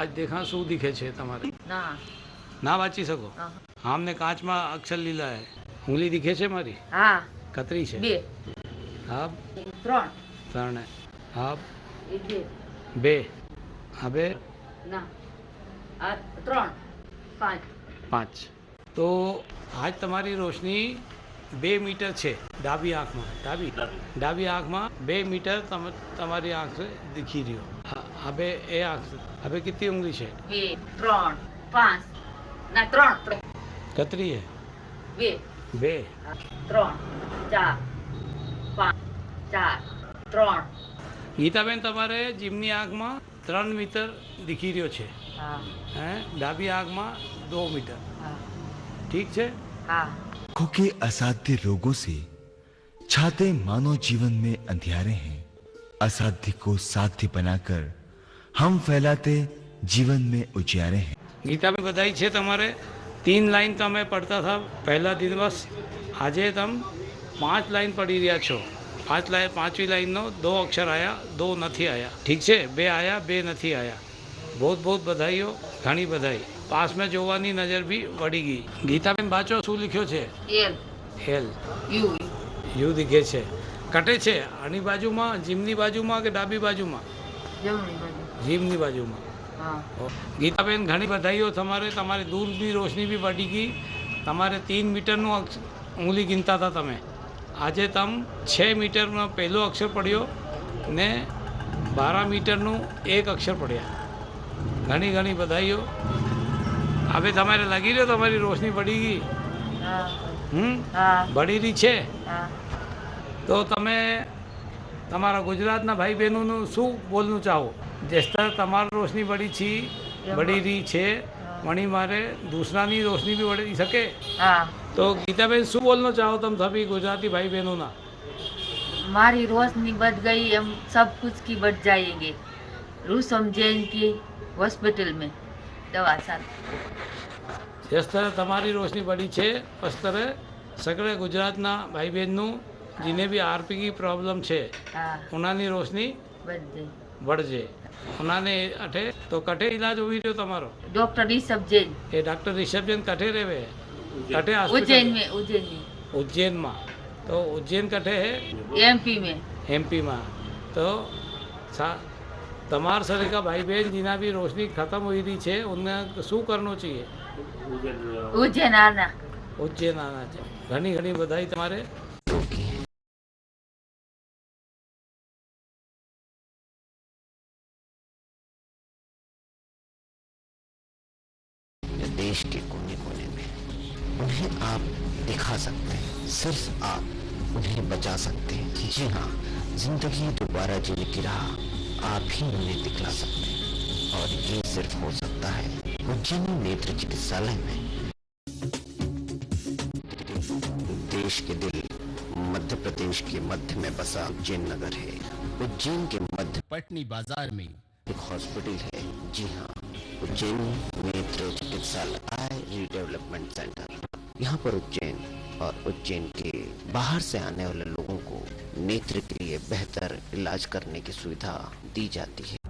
આજ દેખા શું દિખે છે તમારે? ના ના વાંચી શકો? હા આમને કાચમાં અક્ષર લીલા હે. ઉંગલી દિખે છે મારી? હા કતરી છે? બે હા ત્રણ ત્રણ હે. હા બે બે. હવે ના આ ત્રણ પાંચ પાંચ. તો આજ તમારી રોશની 2 મીટર છે ડાબી આંખમાં. ડાબી આંખમાં 2 મીટર તમારી આંખ દીખી રહ્યો. હવે એ આંખ હવે કેટલી ઉંગલી છે? બે ત્રણ પાંચ ના ત્રણ કતરી હે? બે બે. ત્રણ ચાર પાંચ ચાર ત્રણ ગીતાબેન તમારે જીમની આંખમાં 3 મીટર દીખી રહ્યો છે. હા હે ડાબી આંખમાં 2 મીટર. હા ઠીક છે? હા आंखों के असाध्य रोगों से छाते मानव जीवन में अंधियारे हैं। असाध्य को साध्य बनाकर हम फैलाते जीवन में उजियारे हैं। ગીતાબેન બધાઈ છે તમારે 3 લાઈન તમે પડતા હતા પહેલા દિવસ. આજે તમે 5 લાઈન પડી રહ્યા છો. પાંચમી લાઈનનો 2 અક્ષર આયા, 2 નથી આયા. ઠીક છે? 2 આયા, 2 નથી આયા. બહુ બહુ બધાઈઓ, ઘણી બધાઈ. પાસ में જોવાની નજર બી વળી ગઈ. ગીતાબેન બાચો શું લખ્યો છે? એલ હેલ. યુ યુ દિખે છે. કટે છે આની બાજુમાં, જીમની બાજુમાં કે ડાબી બાજુમાં? જમણી બાજુ જીમની બાજુમાં. હા ગીતાબેન ઘણી બધાઈઓ તમારી દૂરની રોશની બી વળી ગઈ. તમારે 3 મીટરનું ઉંગલી ગીનતા હતા તમે. આજે તમે 6 મીટરનો પહેલો અક્ષર પડ્યો ને 12 મીટરનું એક અક્ષર પડ્યા. ઘણી ઘણી બધાઈઓ. હવે તમારે લાગી રહ્યો તમારી રોશની વળી ગઈ? હા હા વળી રહી છે. હા તો તમે તમારા ગુજરાતના ભાઈ બહેનોનું શું બોલવું ચાહો? जिस तरह તમારી રોશની બળી રહી છે વણી મારે दूसराની રોશની બી વળી શકે. હા તો ગીતાબેન શું બોલना ચાહો तुम सभी गुजराती भाई बहनों ना? हमारी रोशनी बढ़ गई, हम सब कुछ की बढ़ जाएंगे। रूसम जैन की हॉस्पिटल में दवा साथ जिस तरह તમારી રોશની બળી છે उस तरह सगळे ગુજરાતના ભાઈ બહેનનું जिन्हें भी आरपी की प्रॉब्लम છે हाँ ઉનાની રોશની बढ़ गई। વળજે. ઉનાને અઠે તો કઠે ઇલાજ હોવી રહ્યો તમારો? डॉक्टर ऋषभ जैन એ ડૉક્ટર રિષભજન કઠે રહેવે? કઠે उज्जैन હોસ્પિટલ? में उज्जैन में ઉજ્જૈનમાં. તો ઉજ્જૈન કઠે હે? एमपी में એમપીમાં. તો તમારા સરીકા ભાઈ બહેન जिना भी रोशनी खत्म हुई रही है उन्हें શું કરવું चाहिए? उज्जैन आना। ઉજ્જૈન આના છે. ઘણી ઘણી બધાઈ તમારે. देश के कोने कोने में उन्हें आप दिखा सकते हैं, सिर्फ आप उन्हें बचा सकते हैं। जी हाँ, जिंदगी दोबारा जीने की राह आप ही उन्हें दिखला सकते हैं और ये सिर्फ हो सकता है उज्जैनी नेत्र चिकित्सालय में। देश के दिल मध्य प्रदेश के मध्य में बसा उज्जैन नगर है। उज्जैन के मध्य पटनी बाजार में एक हॉस्पिटल है। जी हाँ, उज्जैन नेत्र चिकित्सालय आई रीडेवलपमेंट सेंटर। यहाँ पर उज्जैन और उज्जैन के बाहर से आने वाले लोगों को नेत्र के लिए बेहतर इलाज करने की सुविधा दी जाती है।